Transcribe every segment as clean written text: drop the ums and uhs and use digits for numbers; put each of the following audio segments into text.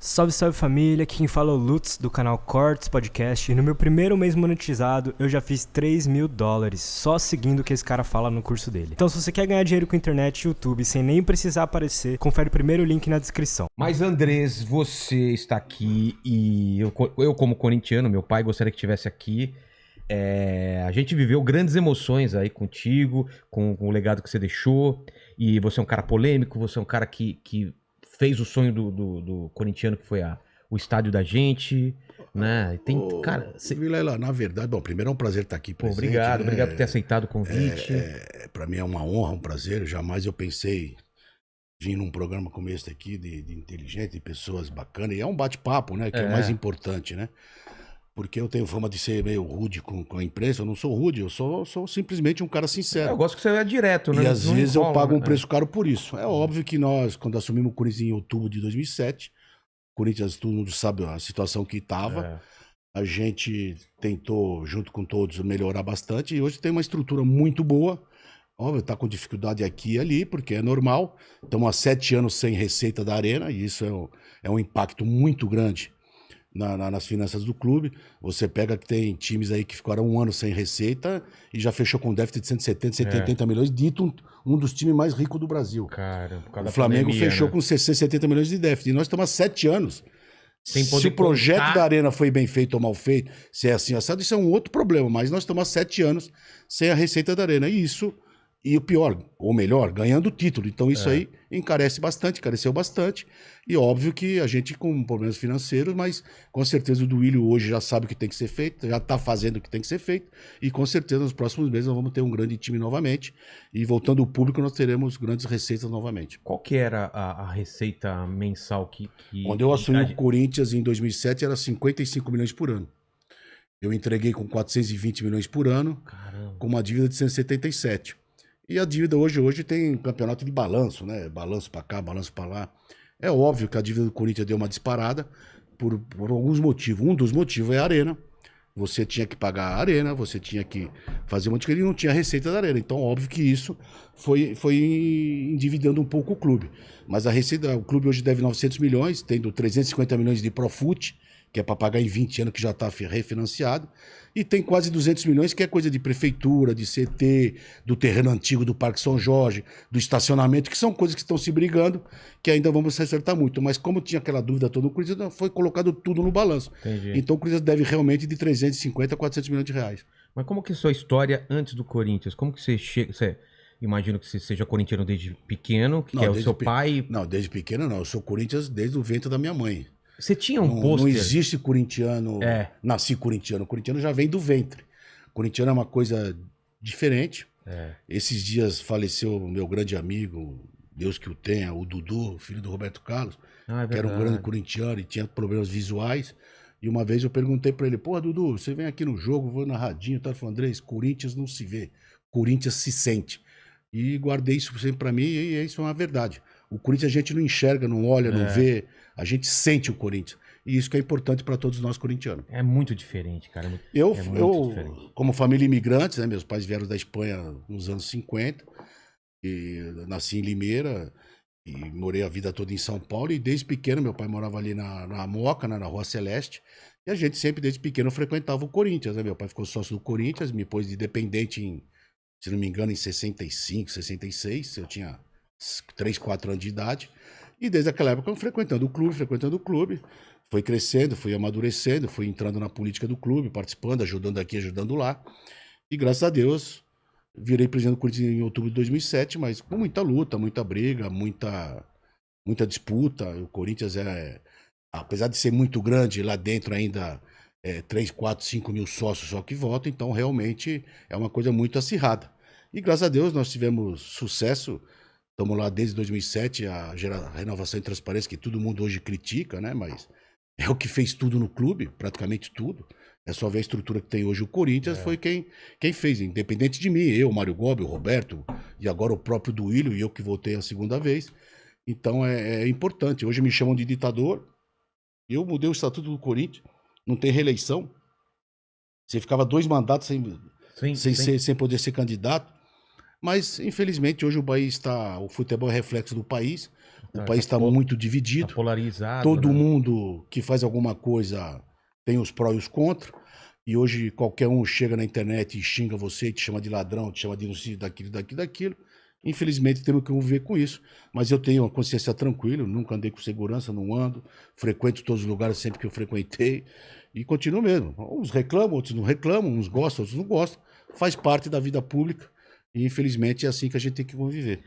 Salve, salve família, aqui quem fala é o Lutz do canal Cortes Podcast e no meu primeiro mês monetizado eu já fiz $3.000 só seguindo o que esse cara fala no curso dele. Então se você quer ganhar dinheiro com internet e YouTube sem nem precisar aparecer, confere o primeiro link na descrição. Mas Andrés, você está aqui e eu como corintiano, meu pai gostaria que estivesse aqui. A gente viveu grandes emoções aí contigo, com o legado que você deixou. E você é um cara polêmico, você é um cara que fez o sonho do corintiano, que foi o estádio da gente, né? Cara, Vilela, na verdade, bom, primeiro é um prazer estar aqui presente. Obrigado, né? obrigado por ter aceitado o convite. Para mim é uma honra, um prazer. Jamais eu pensei vir num programa como esse aqui, de inteligente, de pessoas bacanas. E é um bate-papo, né? Que é o mais importante, né? Porque eu tenho fama de ser meio rude com a imprensa. Eu não sou rude, eu sou simplesmente um cara sincero. Eu gosto que você é direto, né? E às vezes eu pago um preço caro por isso. É óbvio que nós, quando assumimos o Corinthians em outubro de 2007, o Corinthians, todo mundo sabe a situação que estava. A gente tentou, junto com todos, melhorar bastante. E hoje tem uma estrutura muito boa. Óbvio, está com dificuldade aqui e ali, porque é normal. Estamos há 7 anos sem receita da Arena, e isso é um impacto muito grande nas finanças do clube. Você pega que tem times aí que ficaram 1 ano sem receita e já fechou com déficit de 170, 180 milhões, dito um dos times mais ricos do Brasil. Cara, por causa o Flamengo da pandemia, fechou né? com 60, 70 milhões de déficit. E nós estamos há 7 anos. Sem Se poder o projeto contar. da Arena foi bem feito ou mal feito, se é assim assado, isso é um outro problema. Mas nós estamos há 7 anos sem a receita da Arena. E o pior, ou melhor, ganhando o título. Então isso aí encareceu bastante. E óbvio que a gente com problemas financeiros, mas com certeza o Duílio hoje já sabe o que tem que ser feito, já está fazendo o que tem que ser feito. E com certeza nos próximos meses nós vamos ter um grande time novamente. E voltando ao público, nós teremos grandes receitas novamente. Qual que era a receita mensal que... Quando eu assumi o Corinthians em 2007, era 55 milhões por ano. Eu entreguei com 420 milhões por ano, Caramba. com uma dívida de 177. E a dívida hoje tem campeonato de balanço, né? Balanço pra cá, balanço pra lá. É óbvio que a dívida do Corinthians deu uma disparada por alguns motivos. Um dos motivos é a Arena. Você tinha que pagar a Arena, você tinha que fazer um monte de coisa e não tinha receita da Arena. Então, óbvio que isso foi endividando um pouco o clube. Mas a receita, o clube hoje deve 900 milhões, tendo 350 milhões de Profut, que é para pagar em 20 anos, que já está refinanciado. E tem quase 200 milhões, que é coisa de prefeitura, de CT, do terreno antigo do Parque São Jorge, do estacionamento, que são coisas que estão se brigando, que ainda vamos se acertar muito. Mas como tinha aquela dúvida toda, o Corinthians foi colocado tudo no balanço. Entendi. Então o Corinthians deve realmente de 350 a 400 milhões de reais. Mas como que é a sua história antes do Corinthians? Como que você chega... Imagino que você seja corintiano desde pequeno, que é o seu pai... Não, desde pequeno não. Eu sou Corinthians desde o ventre da minha mãe. Você tinha um Não pôster? existe corintiano... Nasci corintiano. O corintiano já vem do ventre. Corintiano é uma coisa diferente. Esses dias faleceu o meu grande amigo, Deus que o tenha, o Dudu, filho do Roberto Carlos, que era um grande corintiano e tinha problemas visuais. E uma vez eu perguntei pra ele, porra, Dudu, você vem aqui no jogo, vou narradinho, tá? Ele falou, Andrés, Corinthians não se vê, Corinthians se sente. E guardei isso sempre pra mim e isso é uma verdade. O Corinthians a gente não enxerga, não olha, não vê, a gente sente o Corinthians. E isso que é importante para todos nós corintianos. É muito diferente, cara. Eu, diferente. Como família imigrante, né, meus pais vieram da Espanha nos anos 50, e nasci em Limeira e morei a vida toda em São Paulo. E desde pequeno, meu pai morava ali na Moca, né, na Rua Celeste, e a gente sempre, desde pequeno, frequentava o Corinthians. Né? Meu pai ficou sócio do Corinthians, me pôs de dependente, se não me engano, em 65, 66, eu tinha 3, 4 anos de idade. E desde aquela época, eu frequentando o clube, foi crescendo, fui amadurecendo, fui entrando na política do clube, participando, ajudando aqui, ajudando lá. E graças a Deus, virei presidente do Corinthians em outubro de 2007, mas com muita luta, muita briga, muita disputa. O Corinthians apesar de ser muito grande, lá dentro ainda 3, 4, 5 mil sócios só que votam, então realmente é uma coisa muito acirrada. E graças a Deus nós tivemos sucesso. Estamos lá desde 2007, a renovação e transparência, que todo mundo hoje critica, né? Mas é o que fez tudo no clube, praticamente tudo. É só ver a estrutura que tem hoje o Corinthians, foi quem fez, independente de mim, eu, Mário Gobi, o Roberto, e agora o próprio Duílio, e eu que voltei a segunda vez. Então é importante. Hoje me chamam de ditador, eu mudei o estatuto do Corinthians, não tem reeleição. Você ficava 2 mandatos sem poder ser candidato. Mas, infelizmente, hoje o futebol é reflexo do país. O país está tá muito dividido. Tá polarizado. Todo né? mundo que faz alguma coisa tem os pró e os contra. E hoje qualquer um chega na internet e xinga você, te chama de ladrão, te chama de daquilo. Infelizmente temos que conviver com isso. Mas eu tenho uma consciência tranquila, nunca andei com segurança, não ando. Frequento todos os lugares sempre que eu frequentei. E continuo mesmo. Uns reclamam, outros não reclamam, uns gostam, outros não gostam. Faz parte da vida pública. E infelizmente é assim que a gente tem que conviver.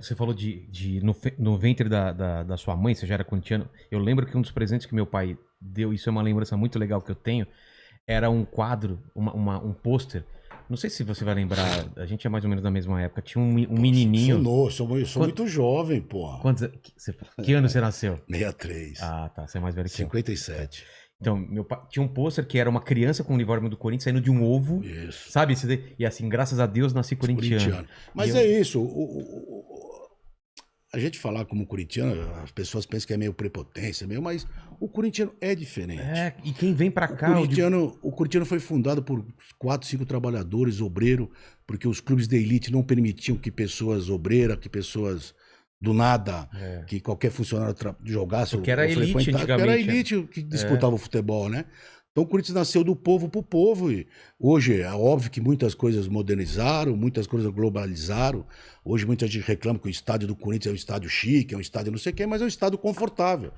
Você falou no ventre da sua mãe, você já era corintiano. Eu lembro que um dos presentes que meu pai deu, isso é uma lembrança muito legal que eu tenho, era um quadro, um pôster. Não sei se você vai lembrar, a gente é mais ou menos da mesma época. Tinha um menininho. Eu sou muito jovem, porra. Que ano você nasceu? 63. Ah, tá. Você é mais velho que eu. 57. Então, meu pai tinha um pôster que era uma criança com o uniforme do Corinthians saindo de um ovo. Isso. Sabe? E assim, graças a Deus, nasci corintiano. Mas isso. A gente falar como corintiano, as pessoas pensam que é meio prepotência, mas o corintiano é diferente. E quem vem pra cá... O corintiano foi fundado por 4, 5 trabalhadores, obreiro, porque os clubes de elite não permitiam que pessoas obreiras, que pessoas do nada, que qualquer funcionário jogasse. Porque era elite antigamente. Era a elite que disputava o futebol, né? Então o Corinthians nasceu do povo pro povo. E hoje é óbvio que muitas coisas modernizaram, muitas coisas globalizaram. Hoje muita gente reclama que o estádio do Corinthians é um estádio chique, é um estádio não sei o quê, mas é um estádio confortável.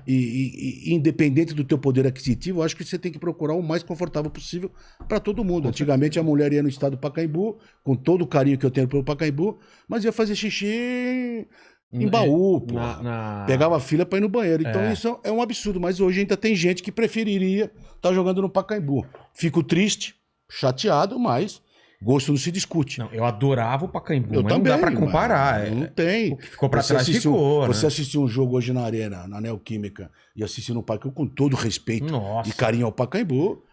E independente do teu poder aquisitivo, eu acho que você tem que procurar o mais confortável possível para todo mundo. Antigamente a mulher ia no estádio do Pacaembu, com todo o carinho que eu tenho pelo Pacaembu, mas ia fazer xixi em baú, pô. Pegava fila pra ir no banheiro. Então isso é um absurdo. Mas hoje ainda tem gente que preferiria estar jogando no Pacaembu. Fico triste, chateado, mas gosto não se discute. Não, eu adorava o Pacaembu, Eu mas também, não dá pra comparar. Não tem. O que ficou pra trás ficou, Você assistiu um jogo hoje na Arena, na Neoquímica, e assistiu no Pacaembu com todo respeito e carinho ao Pacaembu.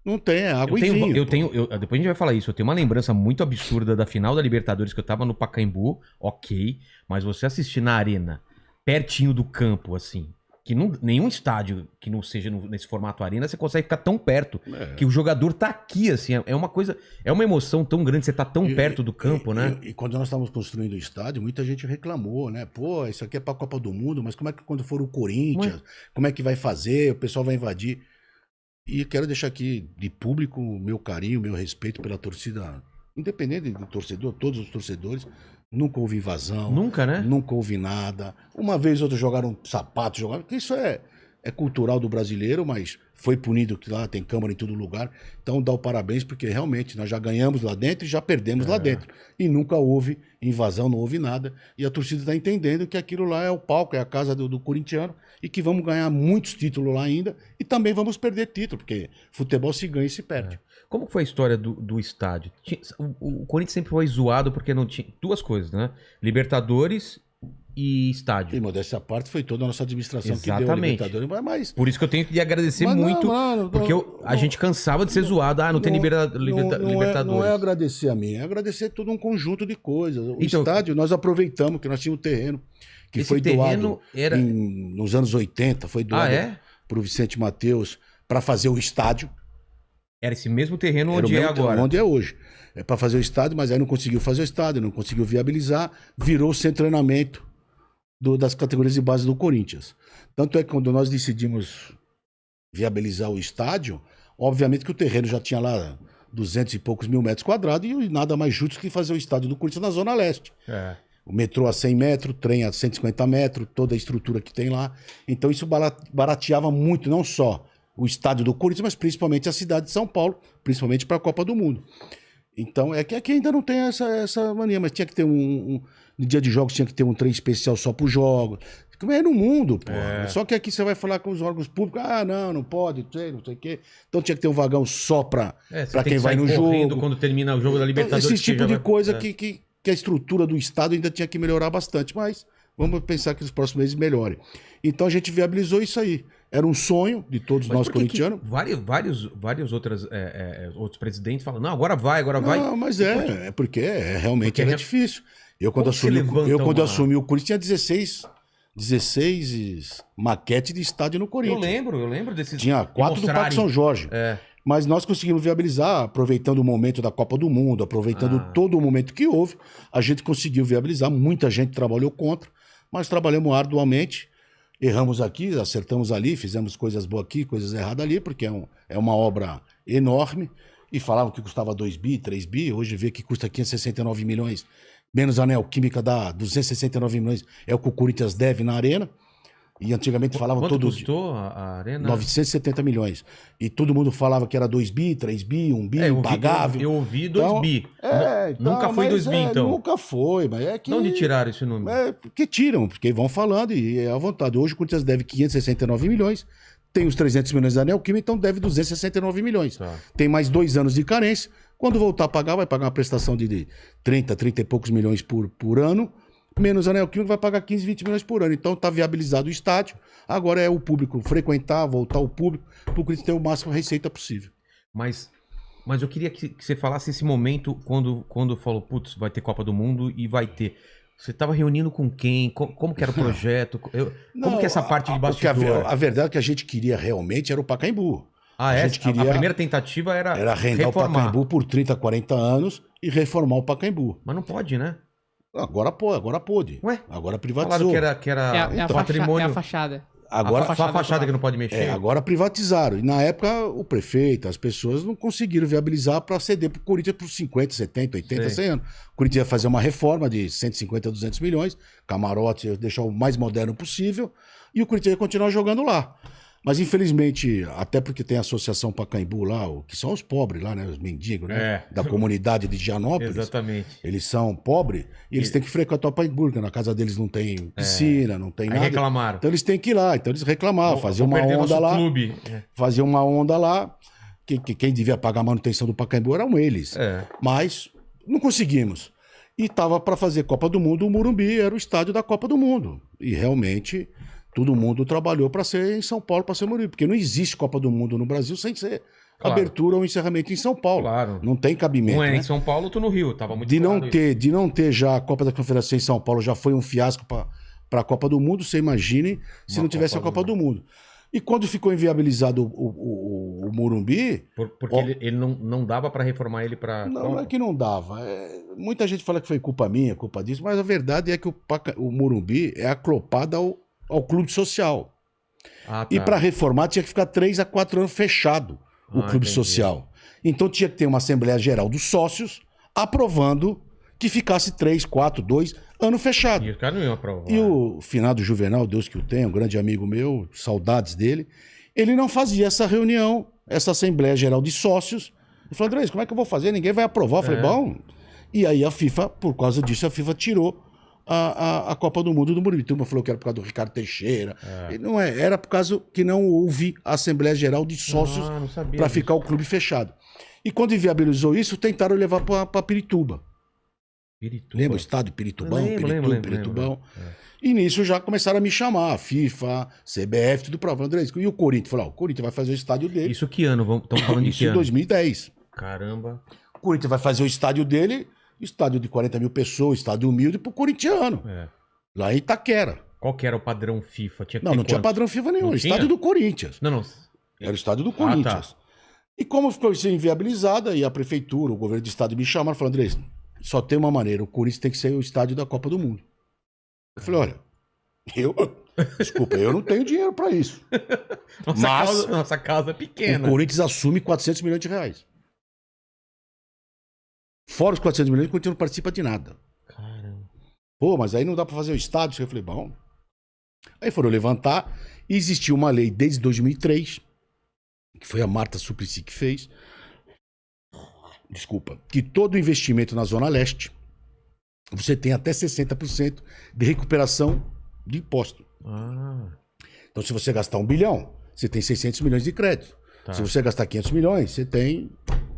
Não tem, é água e vinho. Depois a gente vai falar isso. Eu tenho uma lembrança muito absurda da final da Libertadores, que eu tava no Pacaembu, ok, mas você assistir na Arena, pertinho do campo, assim, que nenhum estádio que não seja nesse formato Arena, você consegue ficar tão perto, que o jogador tá aqui, assim, é uma coisa, é uma emoção tão grande, você tá tão perto do campo, né? E quando nós estávamos construindo o estádio, muita gente reclamou, né? Pô, isso aqui é pra Copa do Mundo, mas como é que quando for o Corinthians, como é que vai fazer? O pessoal vai invadir. E quero deixar aqui de público o meu carinho, o meu respeito pela torcida, independente do torcedor, todos os torcedores. Nunca houve invasão. Nunca, né? Nunca houve nada. Uma vez outros jogaram sapato, porque isso é cultural do brasileiro, mas foi punido que lá tem câmara em todo lugar. Então dá o parabéns, porque realmente nós já ganhamos lá dentro e já perdemos lá dentro. E nunca houve invasão, não houve nada. E a torcida está entendendo que aquilo lá é o palco, é a casa do corintiano, e que vamos ganhar muitos títulos lá ainda, e também vamos perder título, porque futebol se ganha e se perde. Como foi a história do estádio? O Corinthians sempre foi zoado porque não tinha duas coisas, né? Libertadores e estádio. E modéstia à parte, foi toda a nossa administração que deu a Libertadores. Mas, por isso que eu tenho que agradecer muito, porque a gente cansava de ser zoado. Não tem Libertadores. Não é agradecer a mim, é agradecer todo um conjunto de coisas. O estádio, nós aproveitamos, que nós tínhamos um terreno, que foi doado nos anos 80, foi doado para o Vicente Mateus para fazer o estádio. Era esse mesmo terreno onde é agora. Onde é hoje. É para fazer o estádio, mas aí não conseguiu fazer o estádio, não conseguiu viabilizar, virou sem treinamento das categorias de base do Corinthians. Tanto é que quando nós decidimos viabilizar o estádio, obviamente que o terreno já tinha lá 200 e poucos mil metros quadrados e nada mais justo que fazer o estádio do Corinthians na Zona Leste. O metrô a 100 metros, trem a 150 metros, toda a estrutura que tem lá. Então isso barateava muito, não só o estádio do Corinthians, mas principalmente a cidade de São Paulo, principalmente para a Copa do Mundo. Então, é que aqui ainda não tem essa mania, mas tinha que ter no dia de jogos tinha que ter um trem especial só para os jogos. Como é no mundo, pô. Só que aqui você vai falar com os órgãos públicos, não pode, não sei o quê. Então tinha que ter um vagão só para quem vai no jogo. Quando termina o jogo da Libertadores. Esse tipo de coisa que a estrutura do estádio ainda tinha que melhorar bastante, mas vamos pensar que nos próximos meses melhore. Então a gente viabilizou isso aí. Era um sonho de todos nós corintianos. Vários outros presidentes falam, não, agora vai. Não, mas porque realmente era difícil. Eu quando assumi o Corinthians tinha 16 maquetes de estádio no Corinthians. Eu lembro desses. Tinha 4 do Parque São Jorge. Mas nós conseguimos viabilizar, aproveitando o momento da Copa do Mundo, aproveitando todo o momento que houve, a gente conseguiu viabilizar. Muita gente trabalhou contra, mas trabalhamos arduamente. Erramos aqui, acertamos ali, fizemos coisas boas aqui, coisas erradas ali, porque é uma obra enorme. E falavam que custava 2 bi, 3 bi, hoje vê que custa 569 milhões. Menos a Neoquímica dá 269 milhões, é o que o Corinthians deve na Arena. E antigamente falavam Quanto todo custou a Arena? 970 milhões. E todo mundo falava que era 2 bi, 3 bi, 1 bi, impagável. Eu ouvi 2 bi. Então, Nunca foi 2 bi, então. Nunca foi, mas é que... De onde tiraram esse número? É, porque tiram, porque vão falando e é à vontade. Hoje o Corinthians deve 569 milhões, tem os 300 milhões da Neoquímica, então deve 269 milhões. Tá. Tem mais 2 anos de carência. Quando voltar a pagar, vai pagar uma prestação de 30 e poucos milhões por ano, menos a Neoquímica vai pagar 15, 20 milhões por ano. Então está viabilizado o estádio. Agora é o público frequentar, voltar o público, para o Corinthians ter o máximo de receita possível. Mas eu queria que você falasse esse momento quando falou, putz, vai ter Copa do Mundo e vai ter. Você estava reunindo com quem? Como que era o projeto? Como que é essa parte de bastidor? A verdade é que a gente queria realmente era o Pacaembu. A primeira tentativa era arrendar reformar. o Pacaembu por 30, 40 anos e reformar o Pacaembu. Mas não pode, né? Agora pôde. Ué? Agora privatizou. Falaram que era patrimônio. É a fachada. Agora, só a fachada que não pode mexer. Agora privatizaram. E na época, o prefeito, as pessoas não conseguiram viabilizar para ceder para o Corinthians por 50, 70, 80, 100 anos. O Corinthians ia fazer uma reforma de 150, 200 milhões, camarote, deixar o mais moderno possível, e o Corinthians ia continuar jogando lá. Mas, infelizmente, até porque tem a Associação Pacaembu lá, que são os pobres lá, né? Os mendigos, né? Da comunidade de Gianópolis. Exatamente. Eles são pobres e eles têm que frequentar o Pacaembu, porque na casa deles não tem piscina, não tem nada. Reclamaram. Então eles têm que ir lá. Então eles reclamavam, faziam uma onda lá. Faziam uma onda lá. Quem devia pagar a manutenção do Pacaembu eram eles. Mas não conseguimos. E estava para fazer Copa do Mundo, o Morumbi era o estádio da Copa do Mundo. E realmente... Todo mundo trabalhou para ser em São Paulo, para ser Morumbi. Porque não existe Copa do Mundo no Brasil sem ser abertura ou encerramento em São Paulo. Claro. Não tem cabimento. Um é né? em São Paulo, outro no Rio. Tava muito de não ter já a Copa da Confederação em São Paulo, já foi um fiasco para a Copa do Mundo. Você imagine se não tivesse a Copa do Mundo. E quando ficou inviabilizado o Morumbi... Porque ele não dava para reformar ele para... Não é que não dava. Muita gente fala que foi culpa minha, culpa disso, mas a verdade é que o Morumbi é aclopado ao clube social. Tá. E para reformar tinha que ficar 3 a 4 anos fechado o clube social. Então tinha que ter uma Assembleia Geral dos sócios aprovando que ficasse 3, 4, 2 anos fechado. E os caras não iam aprovar. E o finado Juvenal, Deus que o tenha, um grande amigo meu, saudades dele, ele não fazia essa reunião, essa Assembleia Geral de Sócios. Ele falou, Andrés, como é que eu vou fazer? Ninguém vai aprovar. Eu falei, bom... E aí a FIFA, por causa disso, a FIFA tirou a Copa do Mundo do Morumbi. Turma falou que era por causa do Ricardo Teixeira. E não é, era por causa que não houve a Assembleia Geral de Sócios para ficar o clube fechado. E quando inviabilizou isso, tentaram levar para Pirituba. Lembra o estádio Piritubão? Piritubão. E nisso já começaram a me chamar, FIFA, CBF, tudo para André. E o Corinthians? Falou, o Corinthians vai fazer o estádio dele. Isso que ano? Estamos falando de que ano? Isso em 2010. Caramba. O Corinthians vai fazer o estádio dele, estádio de 40 mil pessoas, estádio humilde pro corintiano. Lá em Itaquera. Qual que era o padrão FIFA? Não tinha padrão FIFA nenhum. Estádio do Corinthians. Não. Era o estádio do Corinthians. Tá. E como ficou isso inviabilizada, e a prefeitura, o governo do estado me chamaram e falaram, Andrés, só tem uma maneira, o Corinthians tem que ser o estádio da Copa do Mundo. Eu falei, olha, desculpa, eu não tenho dinheiro para isso. Nossa casa é pequena. O Corinthians assume 400 milhões de reais. Fora os 400 milhões, o Corinthians não participa de nada. Caramba. Pô, mas aí não dá para fazer o estádio. Eu falei, bom. Aí foram levantar. E existiu uma lei desde 2003, que foi a Marta Suplicy que fez. Desculpa. Que todo investimento na Zona Leste, você tem até 60% de recuperação de imposto. Então, se você gastar 1 bilhão, você tem 600 milhões de crédito. Tá. Se você gastar 500 milhões, você tem...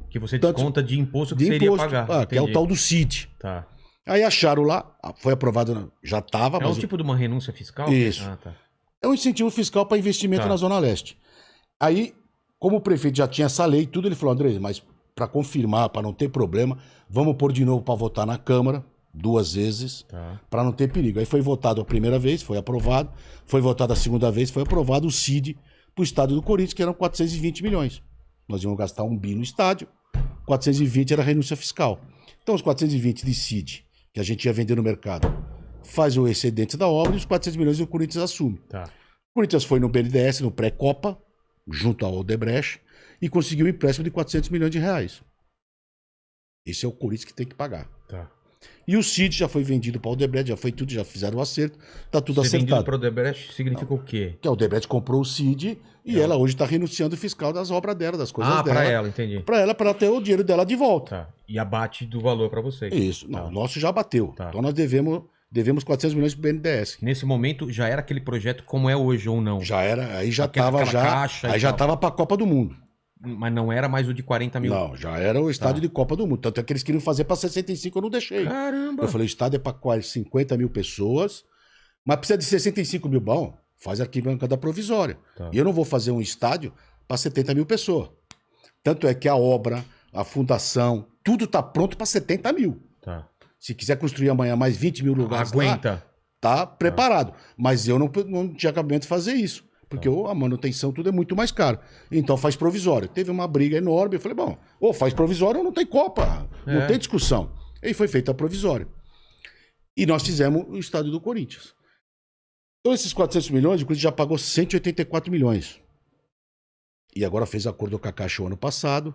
Que você desconta de imposto que você iria pagar. Que é o tal do CID. Tá. Aí acharam lá, foi aprovado, já estava... É um tipo de uma renúncia fiscal? Isso. Tá. É um incentivo fiscal para investimento na Zona Leste. Aí, como o prefeito já tinha essa lei e tudo, ele falou, André, mas para confirmar, para não ter problema, vamos pôr de novo para votar na Câmara, 2 vezes, para não ter perigo. Aí foi votado a primeira vez, foi aprovado. Foi votado a segunda vez, foi aprovado o CID para o estado do Corinthians, que eram 420 milhões. Nós íamos gastar 1 bi no estádio, 420 era renúncia fiscal. Então os 420 de CID, que a gente ia vender no mercado, faz o excedente da obra e os 400 milhões o Corinthians assume. Tá. O Corinthians foi no BNDES, no pré-Copa, junto ao Odebrecht, e conseguiu um empréstimo de 400 milhões de reais. Esse é o Corinthians que tem que pagar. Tá. E o CID já foi vendido para o Odebrecht, já foi tudo, já fizeram o acerto, tá tudo Ser vendido acertado. para o Odebrecht significa o quê? Que a Odebrecht comprou o CID e ela hoje está renunciando o fiscal das obras dela, das coisas dela. Para ela, entendi. Para ela ter o dinheiro dela de volta. Tá. E abate do valor para vocês. Isso. Não, o nosso já bateu. Tá. Então nós devemos 400 milhões para o BNDES. Nesse momento já era aquele projeto como é hoje ou não? Já era, aí já Aquela estava caixa e aí já tal. estava para a Copa do Mundo. Mas não era mais o de 40 mil? Não, já era o estádio de Copa do Mundo. Tanto é que eles queriam fazer para 65, eu não deixei. Caramba! Eu falei, o estádio é para quase 50 mil pessoas, mas precisa de 65 mil. Bom, faz arquibancada provisória. Tá. E eu não vou fazer um estádio para 70 mil pessoas. Tanto é que a obra, a fundação, tudo está pronto para 70 mil. Tá. Se quiser construir amanhã mais 20 mil lugares Aguenta. lá, tá preparado. Mas eu não tinha cabimento de fazer isso. Porque a manutenção, tudo é muito mais caro. Então faz provisório. Teve uma briga enorme. Eu falei, bom, ou faz provisório ou não tem Copa. Não tem discussão. E foi feita a provisória. E nós fizemos o estádio do Corinthians. Então esses 400 milhões, o Corinthians já pagou 184 milhões. E agora fez acordo com a Caixa o ano passado,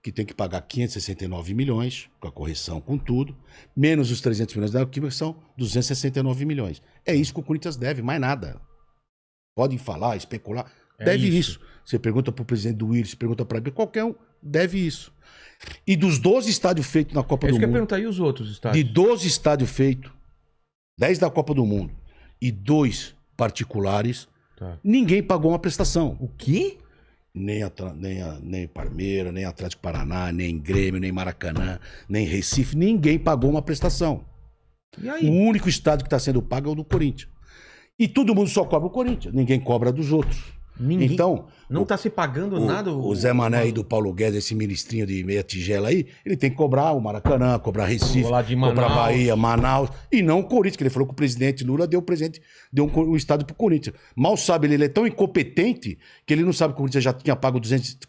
que tem que pagar 569 milhões, com a correção, com tudo, menos os 300 milhões da equipe, são 269 milhões. É isso que o Corinthians deve, mais nada. Podem falar, especular. Deve isso. Você pergunta para o presidente do Willis, pergunta para qualquer um, deve isso. E dos 12 estádios feitos na Copa do Eu Mundo, perguntar, e os outros estádios? de 12 estádios feitos, 10 da Copa do Mundo e 2 particulares, Tá. ninguém pagou uma prestação. O quê? Nem Palmeiras, nem Atlético Paraná, nem Grêmio, nem Maracanã, nem Recife, ninguém pagou uma prestação. E O aí? único estádio que está sendo pago é o do Corinthians. E todo mundo só cobra o Corinthians, ninguém cobra dos outros. Ninguém... Então, Não tá se pagando nada? o Zé Mané aí do Paulo Guedes, esse ministrinho de meia tigela aí, ele tem que cobrar o Maracanã, cobrar Recife, Lá de cobrar Manaus. Bahia, Manaus, e não o Corinthians, que ele falou que o presidente Lula deu um estádio pro Corinthians. Mal sabe, ele é tão incompetente que ele não sabe que o Corinthians já tinha pago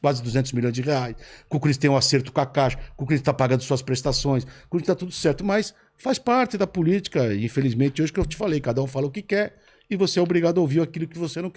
quase 200 milhões de reais, que o Corinthians tem um acerto com a Caixa, que o Corinthians está pagando suas prestações, que o Corinthians está tudo certo, mas faz parte da política, infelizmente, hoje que eu te falei, cada um fala o que quer e você é obrigado a ouvir aquilo que você não quer.